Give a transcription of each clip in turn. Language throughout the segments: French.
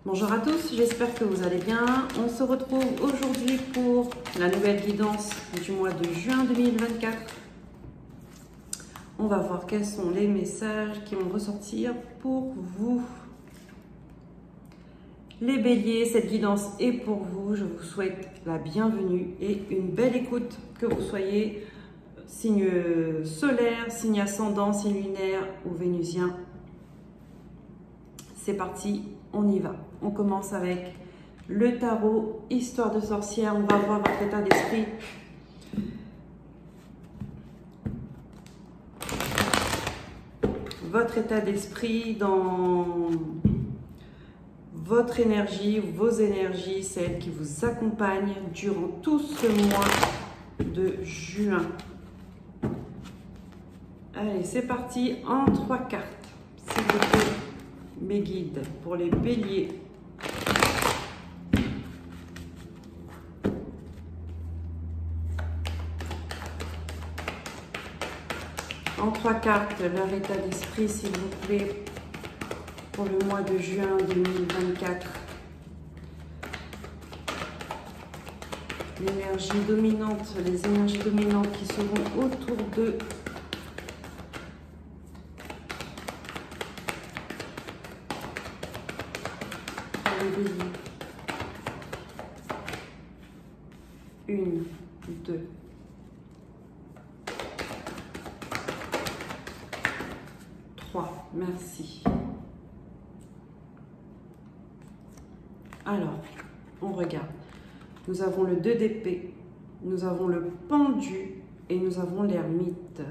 Bonjour à tous, j'espère que vous allez bien. On se retrouve aujourd'hui pour la nouvelle guidance du mois de juin 2024. On va voir quels sont les messages qui vont ressortir pour vous. Les béliers, cette guidance est pour vous. Je vous souhaite la bienvenue et une belle écoute, que vous soyez signe solaire, signe ascendant, signe lunaire ou vénusien. C'est parti, on y va. On commence avec le tarot, histoire de sorcière. On va voir votre état d'esprit. Votre état d'esprit dans votre énergie, vos énergies, celles qui vous accompagnent durant tout ce mois de juin. Allez, c'est parti en 3 cartes. S'il vous plaît, mes guides pour les béliers. En 3 cartes, leur état d'esprit, s'il vous plaît, pour le mois de juin 2024. L'énergie dominante, les énergies dominantes qui seront autour d'eux. Les béliers. 1, 2. Merci. Alors, on regarde. Nous avons le 2 d'épée, nous avons le pendu et nous avons l'ermite.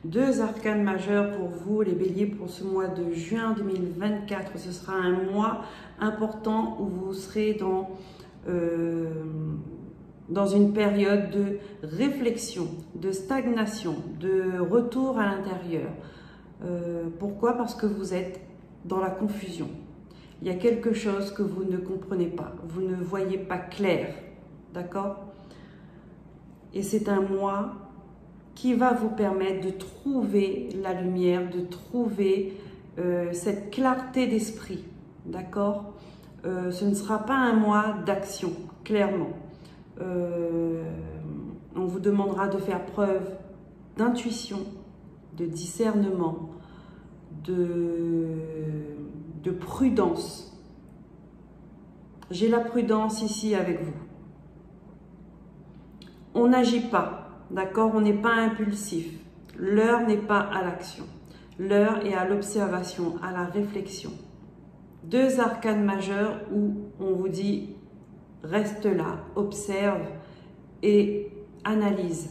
2 arcanes majeures pour vous, les béliers, pour ce mois de juin 2024. Ce sera un mois important où vous serez dans une période de réflexion, de stagnation, de retour à l'intérieur. Pourquoi? Parce que vous êtes dans la confusion. Il y a quelque chose que vous ne comprenez pas, vous ne voyez pas clair, d'accord? Et c'est un mois qui va vous permettre de trouver la lumière, de trouver cette clarté d'esprit, d'accord? Ce ne sera pas un mois d'action, clairement. On vous demandera de faire preuve d'intuition, de discernement, de prudence. J'ai la prudence ici avec vous. On n'agit pas, d'accord? On n'est pas impulsif. L'heure n'est pas à l'action. L'heure est à l'observation, à la réflexion. 2 arcanes majeures où on vous dit reste là, observe et analyse.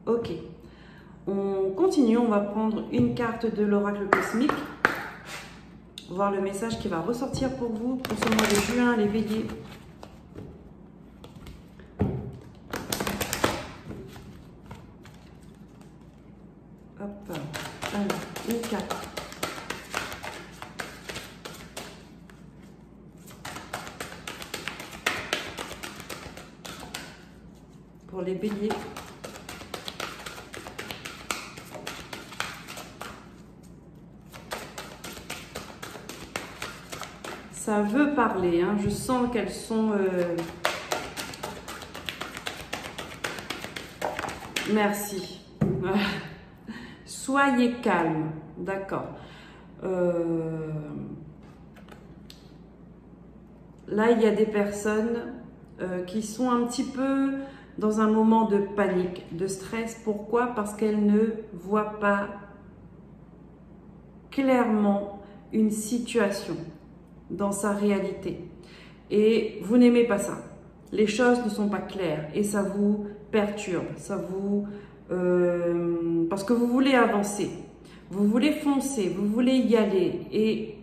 Ok. On continue, on va prendre une carte de l'oracle cosmique, voir le message qui va ressortir pour vous pour ce mois de juin, les béliers. Hop, alors, une carte. Pour les béliers. Ça veut parler, hein. Je sens qu'elles sont... Merci. Soyez calme, d'accord. Là, il y a des personnes qui sont un petit peu dans un moment de panique, de stress. Pourquoi? Parce qu'elles ne voient pas clairement une situation dans sa réalité. Et vous n'aimez pas ça. Les choses ne sont pas claires et ça vous perturbe, ça vous... parce que vous voulez avancer, vous voulez foncer, vous voulez y aller.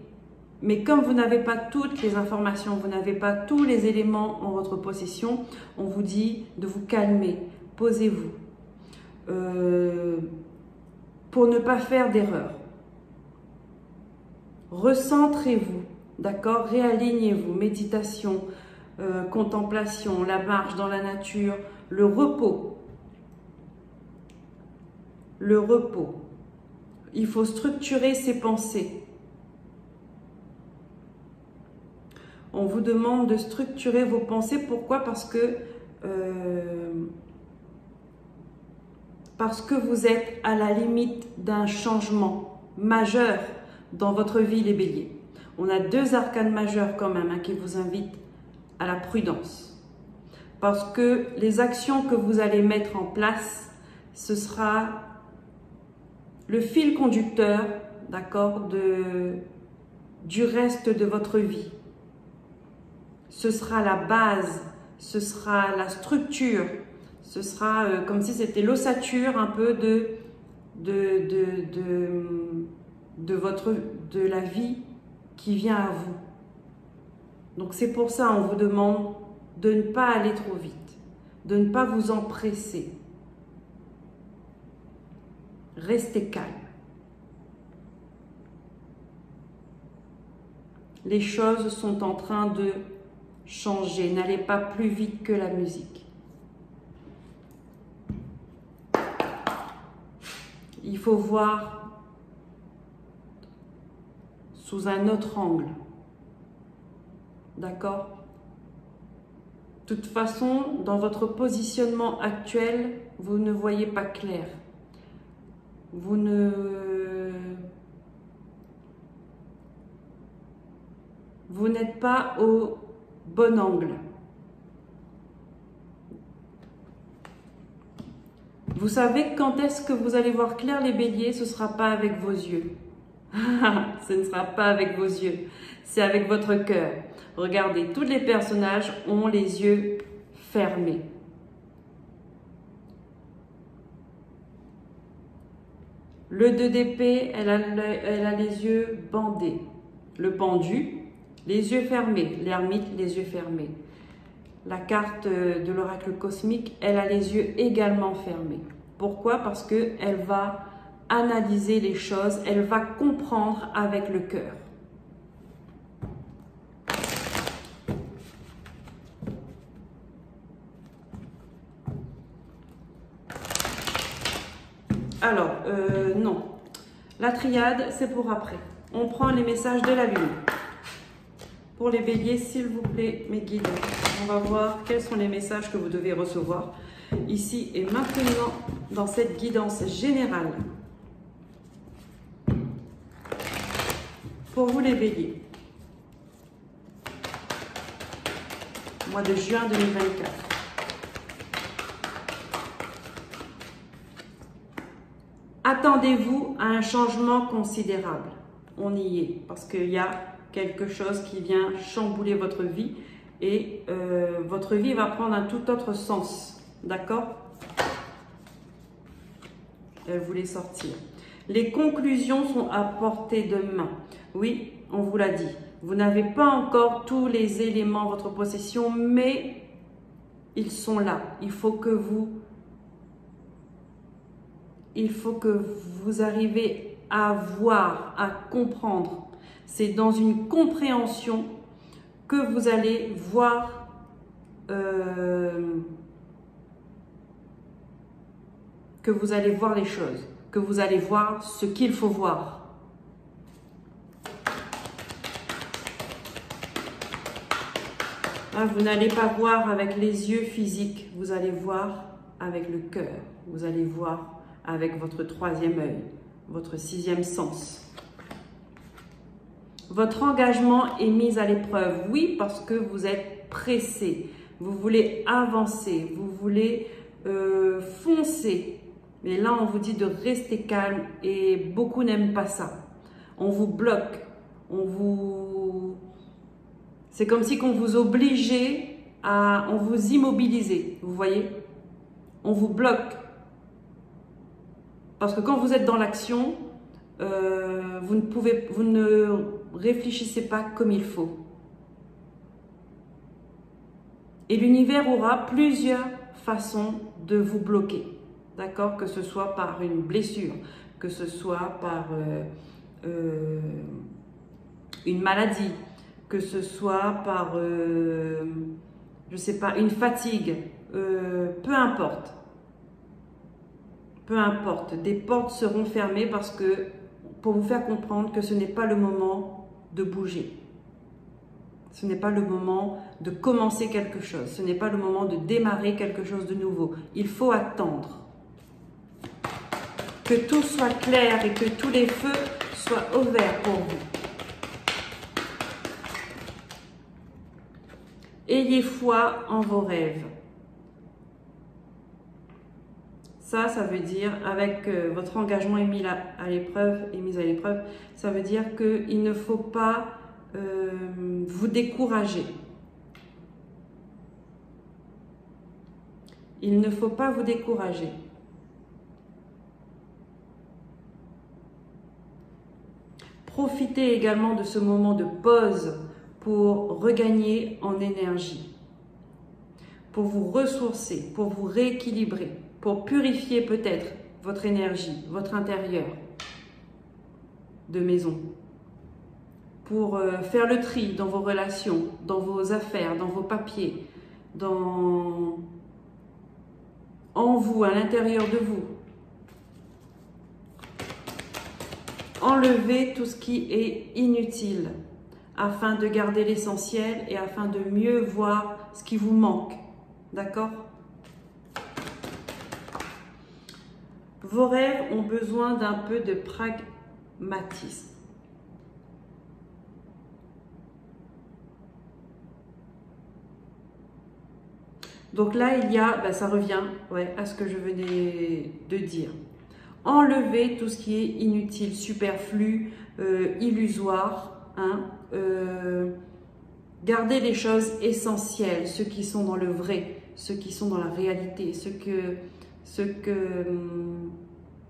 Mais comme vous n'avez pas toutes les informations, vous n'avez pas tous les éléments en votre possession, on vous dit de vous calmer, posez-vous, pour ne pas faire d'erreur. Recentrez-vous. D'accord? Réalignez-vous, méditation, contemplation, la marche dans la nature, le repos. Le repos. Il faut structurer ses pensées. On vous demande de structurer vos pensées. Pourquoi? Parce que vous êtes à la limite d'un changement majeur dans votre vie, les béliers. On a deux arcanes majeurs quand même qui vous invitent à la prudence. Parce que les actions que vous allez mettre en place, ce sera le fil conducteur, d'accord, du reste de votre vie. Ce sera la base, ce sera la structure, ce sera comme si c'était l'ossature un peu de la vie qui vient à vous. Donc c'est pour ça on vous demande de ne pas aller trop vite, de ne pas vous empresser. Restez calme. Les choses sont en train de changer. N'allez pas plus vite que la musique. Il faut voir sous un autre angle. D'accord? De toute façon, dans votre positionnement actuel, vous ne voyez pas clair. Vous n'êtes pas au bon angle. Vous savez quand est-ce que vous allez voir clair, les béliers? Ce ne sera pas avec vos yeux. Ce ne sera pas avec vos yeux. C'est avec votre cœur. Regardez, tous les personnages ont les yeux fermés. Le 2 d'épée, elle a les yeux bandés. Le pendu, les yeux fermés. L'ermite, les yeux fermés. La carte de l'oracle cosmique, elle a les yeux également fermés. Pourquoi? Parce qu'elle va analyser les choses, elle va comprendre avec le cœur. Alors, non. La triade, c'est pour après. On prend les messages de la lune. Pour les béliers, s'il vous plaît, mes guides, on va voir quels sont les messages que vous devez recevoir ici et maintenant dans cette guidance générale. Pour vous les béliers, mois de juin 2024. Attendez-vous à un changement considérable. On y est, parce qu'il y a quelque chose qui vient chambouler votre vie et votre vie va prendre un tout autre sens. D'accord? Elle voulait sortir. Les conclusions sont à portée de main. Oui, on vous l'a dit. Vous n'avez pas encore tous les éléments en votre possession, mais ils sont là. Il faut que vous arrivez à voir, à comprendre. C'est dans une compréhension que vous allez voir les choses, que vous allez voir ce qu'il faut voir. Là, vous n'allez pas voir avec les yeux physiques, vous allez voir avec le cœur, vous allez voir avec votre troisième œil, votre sixième sens. Votre engagement est mis à l'épreuve, oui, parce que vous êtes pressé, vous voulez avancer, vous voulez foncer. Mais là, on vous dit de rester calme et beaucoup n'aiment pas ça. On vous bloque, c'est comme si qu'on vous obligeait on vous immobilisait, vous voyez? On vous bloque. Parce que quand vous êtes dans l'action, vous ne réfléchissez pas comme il faut. Et l'univers aura plusieurs façons de vous bloquer. D'accord? Que ce soit par une blessure, que ce soit par une maladie, que ce soit par, je sais pas, une fatigue, peu importe. Peu importe, des portes seront fermées parce que, pour vous faire comprendre que ce n'est pas le moment de bouger. Ce n'est pas le moment de commencer quelque chose. Ce n'est pas le moment de démarrer quelque chose de nouveau. Il faut attendre. Que tout soit clair et que tous les feux soient ouverts pour vous. Ayez foi en vos rêves. Ça veut dire, avec votre engagement est mis à l'épreuve, ça veut dire qu'il ne faut pas vous décourager. Il ne faut pas vous décourager. Profitez également de ce moment de pause pour regagner en énergie, pour vous ressourcer, pour vous rééquilibrer, pour purifier peut-être votre énergie, votre intérieur de maison, pour faire le tri dans vos relations, dans vos affaires, dans vos papiers, en vous, à l'intérieur de vous. Enlevez tout ce qui est inutile afin de garder l'essentiel et afin de mieux voir ce qui vous manque. D'accord? Vos rêves ont besoin d'un peu de pragmatisme. Donc là, il y a, ça revient à ce que je venais de dire. Enlevez tout ce qui est inutile, superflu, illusoire. Gardez les choses essentielles, ceux qui sont dans le vrai, ceux qui sont dans la réalité,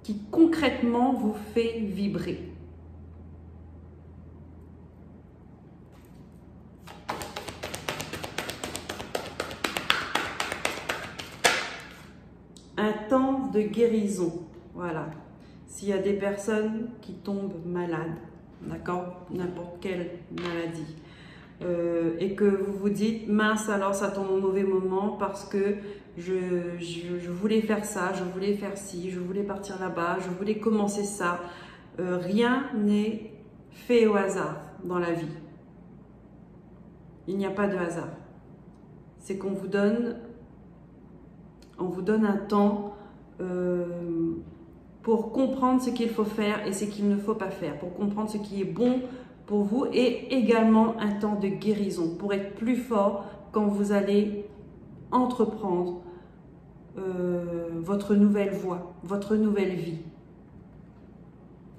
qui concrètement vous fait vibrer. Un temps de guérison, voilà. S'il y a des personnes qui tombent malades, d'accord, n'importe quelle maladie, et que vous vous dites, mince, alors ça tombe au mauvais moment parce que je voulais faire ça, je voulais faire ci, je voulais partir là-bas, je voulais commencer ça. Rien n'est fait au hasard dans la vie. Il n'y a pas de hasard. C'est qu'on vous donne, un temps pour comprendre ce qu'il faut faire et ce qu'il ne faut pas faire, pour comprendre ce qui est bon pour vous, et également un temps de guérison pour être plus fort quand vous allez entreprendre votre nouvelle voie, votre nouvelle vie,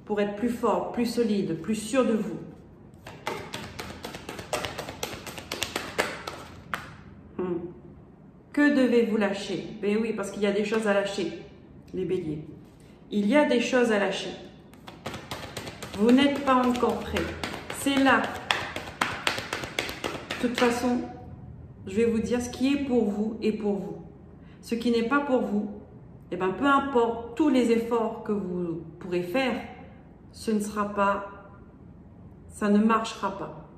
pour être plus fort, plus solide, plus sûr de vous. Que devez-vous lâcher? Ben oui, parce qu'il y a des choses à lâcher, les béliers. Il y a des choses à lâcher. Vous n'êtes pas encore prêt. C'est là. De toute façon, je vais vous dire ce qui est pour vous et pour vous. Ce qui n'est pas pour vous, eh ben, peu importe tous les efforts que vous pourrez faire, ça ne marchera pas.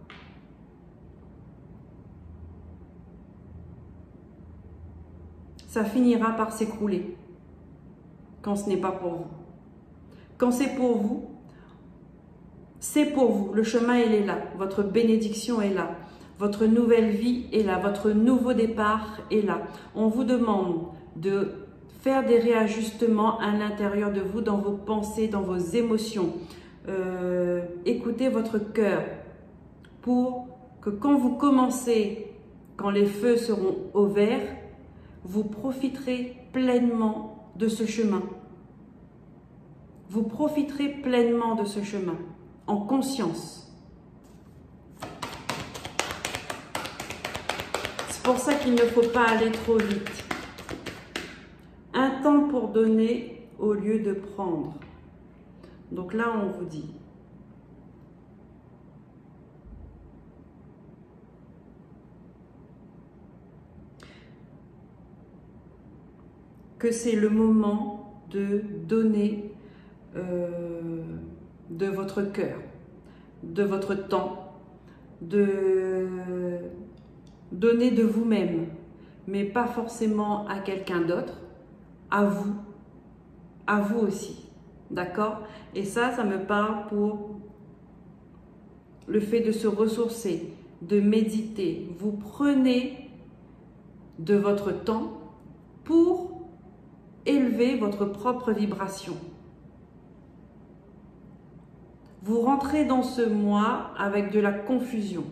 Ça finira par s'écrouler quand ce n'est pas pour vous. Quand c'est pour vous, c'est pour vous. Le chemin, il est là. Votre bénédiction est là. Votre nouvelle vie est là. Votre nouveau départ est là. On vous demande de faire des réajustements à l'intérieur de vous, dans vos pensées, dans vos émotions. Écoutez votre cœur pour que quand vous commencez, quand les feux seront au vert, vous profiterez pleinement de ce chemin. Vous profiterez pleinement de ce chemin, en conscience. C'est pour ça qu'il ne faut pas aller trop vite. Un temps pour donner au lieu de prendre. Donc là, on vous dit, que c'est le moment de donner de votre cœur, de votre temps, de donner de vous-même, mais pas forcément à quelqu'un d'autre, à vous aussi, d'accord? Et ça me parle pour le fait de se ressourcer, de méditer. Vous prenez de votre temps pour élever votre propre vibration. Vous rentrez dans ce mois avec de la confusion.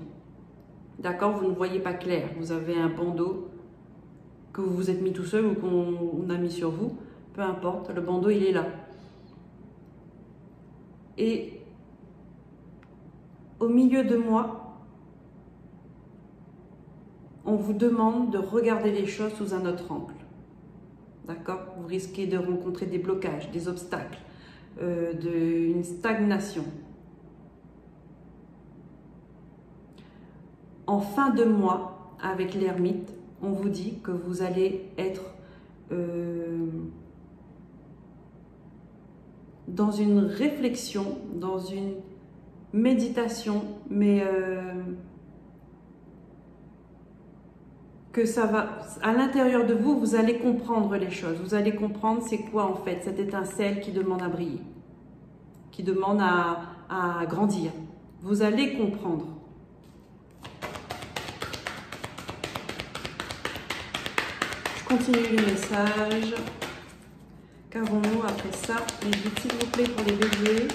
D'accord? Vous ne voyez pas clair. Vous avez un bandeau que vous vous êtes mis tout seul ou qu'on a mis sur vous. Peu importe, le bandeau, il est là. Et au milieu de mois, on vous demande de regarder les choses sous un autre angle. D'accord? Vous risquez de rencontrer des blocages, des obstacles, une stagnation. En fin de mois, avec l'ermite, on vous dit que vous allez être dans une réflexion, dans une méditation, mais que ça va, à l'intérieur de vous, vous allez comprendre les choses. Vous allez comprendre c'est quoi en fait cette étincelle qui demande à briller, qui demande à grandir. Vous allez comprendre. Je continue le message. Qu'avons-nous après ça? Mais s'il vous plaît pour les béliers.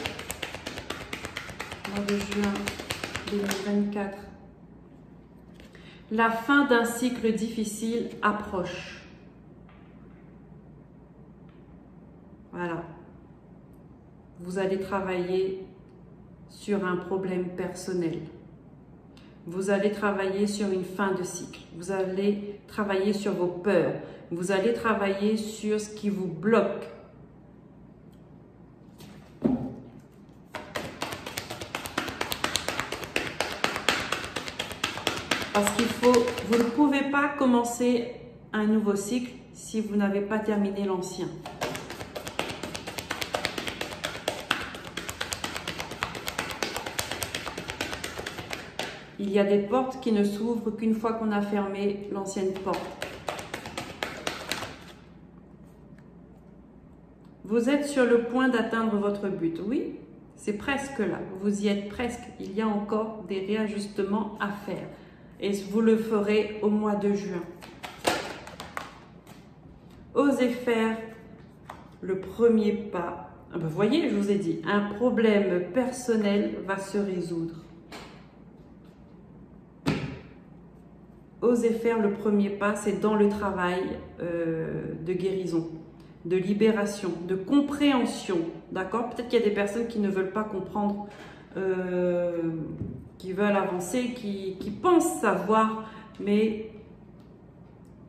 Mois de juin 2024. La fin d'un cycle difficile approche. Voilà. Vous allez travailler sur un problème personnel. Vous allez travailler sur une fin de cycle. Vous allez travailler sur vos peurs. Vous allez travailler sur ce qui vous bloque. Parce qu'il faut, vous ne pouvez pas commencer un nouveau cycle si vous n'avez pas terminé l'ancien. Il y a des portes qui ne s'ouvrent qu'une fois qu'on a fermé l'ancienne porte. Vous êtes sur le point d'atteindre votre but. Oui, c'est presque là. Vous y êtes presque. Il y a encore des réajustements à faire. Et vous le ferez au mois de juin. Osez faire le premier pas. Vous voyez, je vous ai dit, un problème personnel va se résoudre. Osez faire le premier pas, c'est dans le travail de guérison, de libération, de compréhension. D'accord? Peut-être qu'il y a des personnes qui ne veulent pas comprendre, qui veulent avancer, qui pensent savoir, mais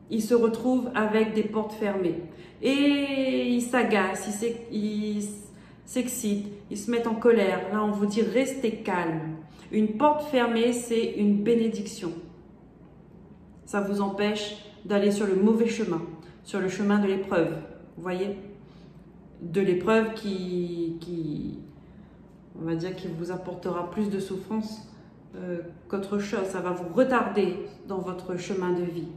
ils se retrouvent avec des portes fermées. Et ils s'agacent, ils s'excitent, ils se mettent en colère. Là, on vous dit restez calme. Une porte fermée, c'est une bénédiction. Ça vous empêche d'aller sur le mauvais chemin, sur le chemin de l'épreuve. Vous voyez? De l'épreuve qui, on va dire, qui vous apportera plus de souffrance qu'autre chose. Ça va vous retarder dans votre chemin de vie.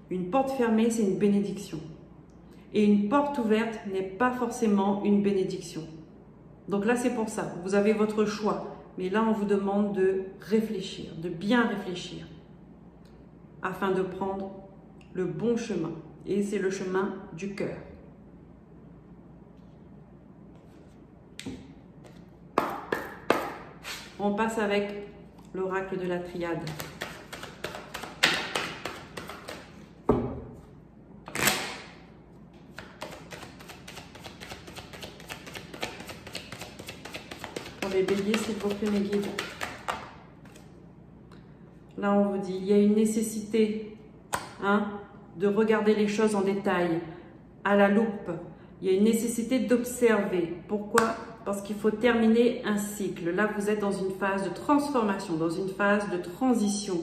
Une porte fermée, c'est une bénédiction. Et une porte ouverte n'est pas forcément une bénédiction. Donc là, c'est pour ça. Vous avez votre choix. Mais là, on vous demande de réfléchir, de bien réfléchir, afin de prendre le bon chemin. Et c'est le chemin du cœur. On passe avec l'oracle de la triade. Pour les béliers, s'il vous plaît, mes guides. Là, on vous dit, il y a une nécessité de regarder les choses en détail, à la loupe. Il y a une nécessité d'observer. Pourquoi? Parce qu'il faut terminer un cycle. Là, vous êtes dans une phase de transformation, dans une phase de transition.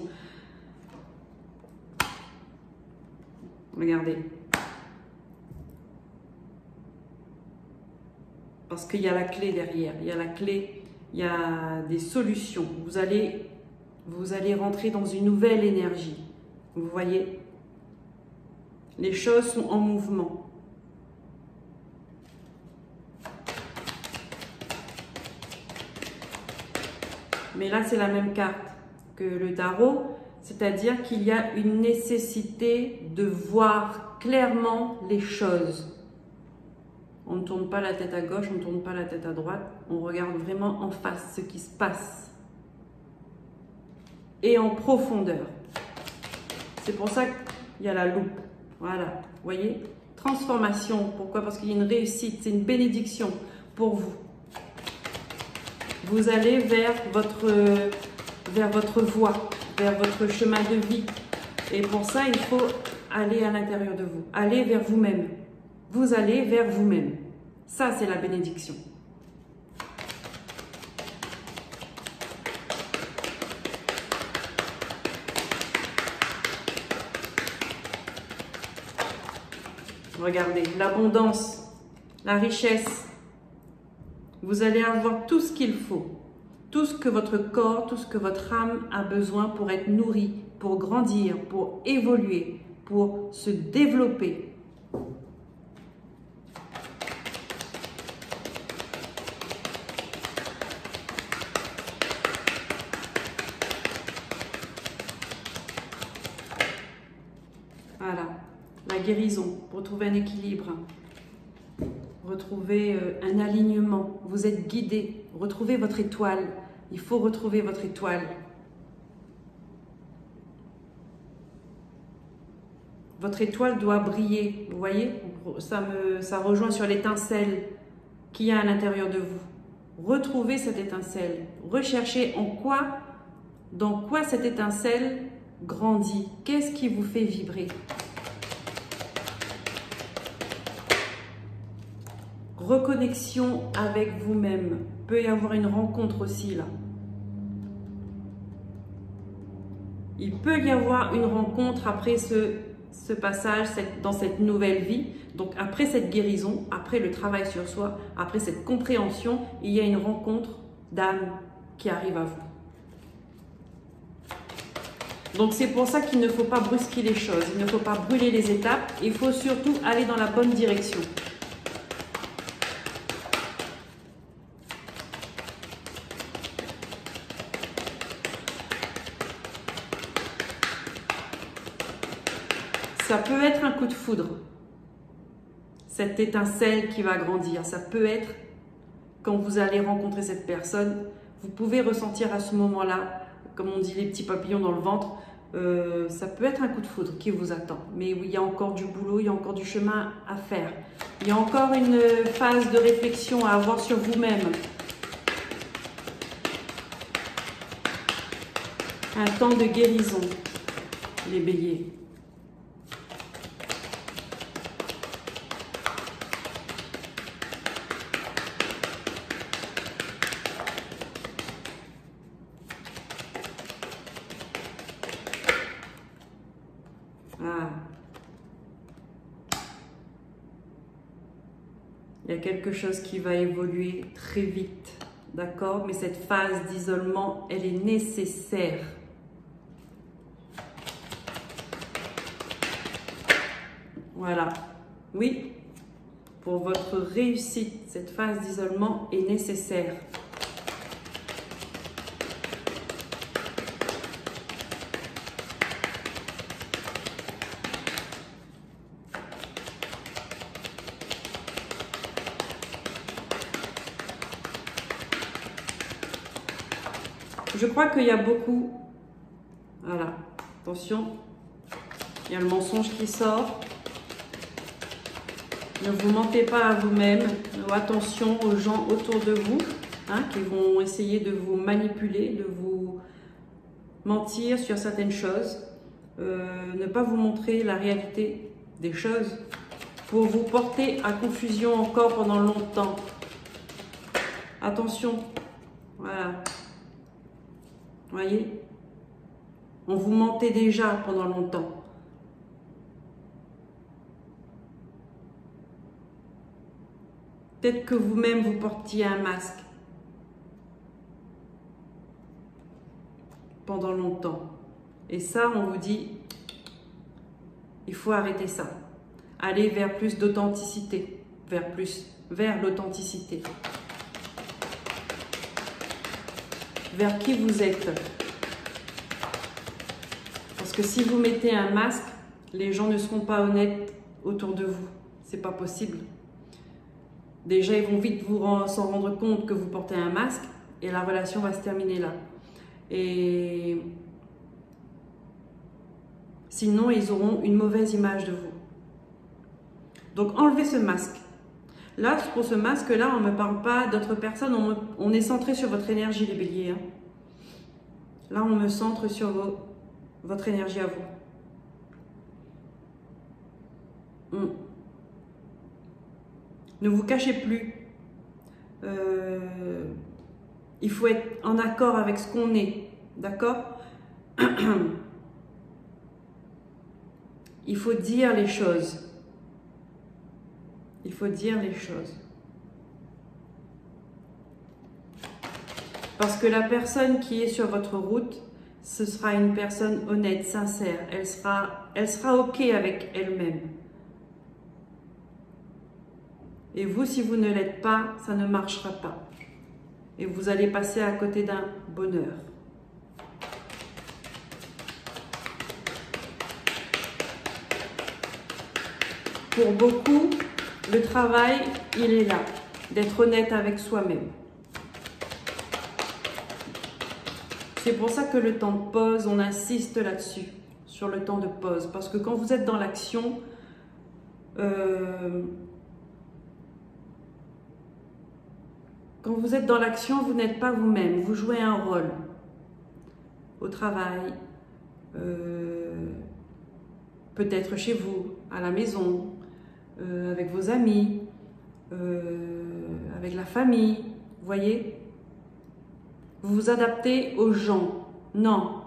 Regardez. Parce qu'il y a la clé derrière. Il y a la clé, il y a des solutions. Vous allez rentrer dans une nouvelle énergie. Vous voyez? Les choses sont en mouvement. Mais là, c'est la même carte que le tarot, c'est-à-dire qu'il y a une nécessité de voir clairement les choses. On ne tourne pas la tête à gauche, on ne tourne pas la tête à droite, on regarde vraiment en face ce qui se passe. Et en profondeur. C'est pour ça qu'il y a la loupe. Voilà, vous voyez? Transformation, pourquoi? Parce qu'il y a une réussite, c'est une bénédiction pour vous. Vous allez vers votre voie, vers votre chemin de vie. Et pour ça, il faut aller à l'intérieur de vous, aller vers vous-même. Vous allez vers vous-même. Ça, c'est la bénédiction. Regardez, l'abondance, la richesse. Vous allez avoir tout ce qu'il faut. Tout ce que votre corps, tout ce que votre âme a besoin pour être nourri, pour grandir, pour évoluer, pour se développer. Voilà, la guérison, pour trouver un équilibre, retrouver un alignement, vous êtes guidé, retrouvez votre étoile, il faut retrouver votre étoile. Votre étoile doit briller, vous voyez, ça rejoint sur l'étincelle qu'il y a à l'intérieur de vous. Retrouvez cette étincelle, recherchez dans quoi cette étincelle grandit, qu'est-ce qui vous fait vibrer. Reconnexion avec vous-même. Peut y avoir une rencontre aussi là. Il peut y avoir une rencontre après ce passage dans cette nouvelle vie. Donc après cette guérison, après le travail sur soi, après cette compréhension, il y a une rencontre d'âme qui arrive à vous. Donc c'est pour ça qu'il ne faut pas brusquer les choses, il ne faut pas brûler les étapes, il faut surtout aller dans la bonne direction. Ça peut être un coup de foudre, cette étincelle qui va grandir. Ça peut être quand vous allez rencontrer cette personne, vous pouvez ressentir à ce moment-là, comme on dit, les petits papillons dans le ventre. Ça peut être un coup de foudre qui vous attend. Mais il y a encore du boulot, il y a encore du chemin à faire. Il y a encore une phase de réflexion à avoir sur vous-même. Un temps de guérison, les béliers. Ah. Il y a quelque chose qui va évoluer très vite, d'accord? Mais cette phase d'isolement, elle est nécessaire. Voilà. Oui, pour votre réussite, cette phase d'isolement est nécessaire. Je crois qu'il y a beaucoup... Voilà, attention, il y a le mensonge qui sort. Ne vous mentez pas à vous-même. Attention aux gens autour de vous qui vont essayer de vous manipuler, de vous mentir sur certaines choses. Ne pas vous montrer la réalité des choses pour vous porter à confusion encore pendant longtemps. Attention, voilà. Voyez, on vous mentait déjà pendant longtemps. Peut-être que vous-même vous portiez un masque pendant longtemps. Et ça, on vous dit, il faut arrêter ça. Aller vers plus d'authenticité, vers l'authenticité. vers qui vous êtes. Parce que si vous mettez un masque, les gens ne seront pas honnêtes autour de vous. C'est pas possible. Déjà, ils vont vite s'en rendre compte que vous portez un masque et la relation va se terminer là. Et sinon, ils auront une mauvaise image de vous. Donc, enlevez ce masque. Là, pour ce masque-là, on ne me parle pas d'autres personnes. On est centré sur votre énergie, les béliers. Hein. Là, on me centre sur votre énergie à vous. Ne vous cachez plus. Il faut être en accord avec ce qu'on est. D'accord? Il faut dire les choses. Il faut dire les choses. Parce que la personne qui est sur votre route, ce sera une personne honnête, sincère. Elle sera OK avec elle-même. Et vous, si vous ne l'êtes pas, ça ne marchera pas. Et vous allez passer à côté d'un bonheur. Pour beaucoup, le travail, il est là, d'être honnête avec soi-même. C'est pour ça que le temps de pause, on insiste là-dessus, sur le temps de pause. Parce que quand vous êtes dans l'action, vous n'êtes pas vous-même, vous jouez un rôle. Au travail, peut-être chez vous, à la maison, avec vos amis, avec la famille, vous voyez? Vous vous adaptez aux gens. Non,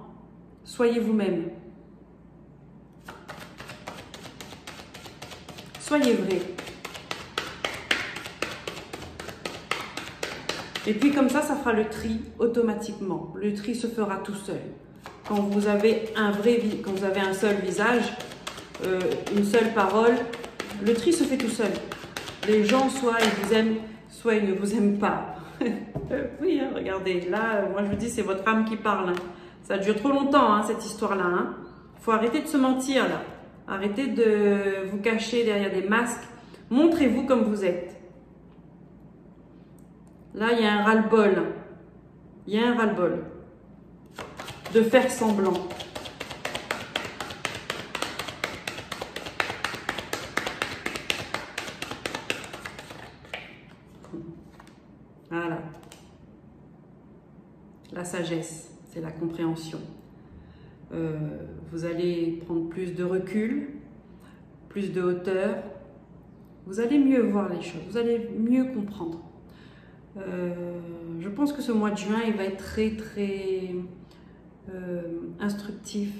soyez vous-même. Soyez vrai. Et puis comme ça fera le tri automatiquement. Le tri se fera tout seul. Quand vous avez quand vous avez un seul visage, une seule parole, le tri se fait tout seul. Les gens, soit ils vous aiment, soit ils ne vous aiment pas. Oui, hein, regardez, là, moi je vous dis, c'est votre âme qui parle. Hein. Ça dure trop longtemps, hein, cette histoire-là. Hein. Faut arrêter de se mentir, là. Arrêtez de vous cacher derrière des masques. Montrez-vous comme vous êtes. Là, il y a un ras-le-bol. Il y a un ras-le-bol de faire semblant. Voilà. La sagesse, c'est la compréhension. Vous allez prendre plus de recul, plus de hauteur. Vous allez mieux voir les choses, vous allez mieux comprendre. Je pense que ce mois de juin, il va être très instructif.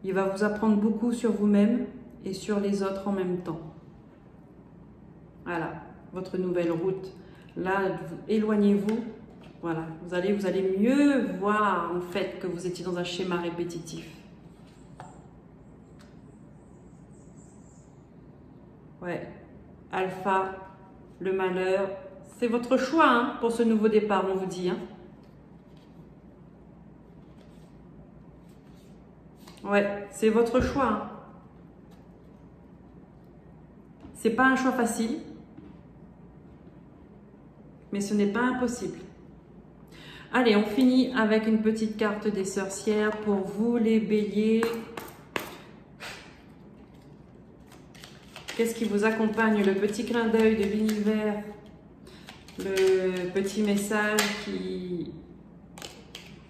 Il va vous apprendre beaucoup sur vous-même et sur les autres en même temps. Voilà, votre nouvelle route. Là, éloignez-vous. Voilà, vous allez mieux voir en fait que vous étiez dans un schéma répétitif. Ouais, Alpha, le malheur, c'est votre choix hein, pour ce nouveau départ, on vous dit. Hein. Ouais, c'est votre choix. Hein. C'est pas un choix facile, mais ce n'est pas impossible. Allez, on finit avec une petite carte des sorcières pour vous, les béliers. Qu'est-ce qui vous accompagne? Le petit clin d'œil de l'univers, le petit message qui...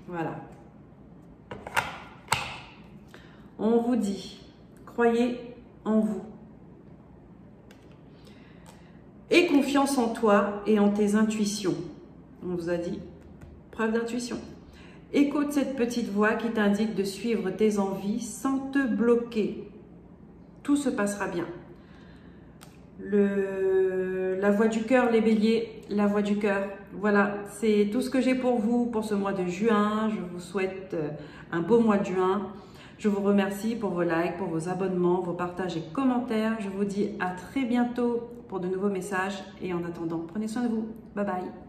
Voilà. On vous dit, croyez en vous. Aie confiance en toi et en tes intuitions. On vous a dit, preuve d'intuition. Écoute cette petite voix qui t'indique de suivre tes envies sans te bloquer. Tout se passera bien. La voix du cœur, les béliers, la voix du cœur. Voilà, c'est tout ce que j'ai pour vous pour ce mois de juin. Je vous souhaite un beau mois de juin. Je vous remercie pour vos likes, pour vos abonnements, vos partages et commentaires. Je vous dis à très bientôt pour de nouveaux messages. Et en attendant, prenez soin de vous. Bye bye.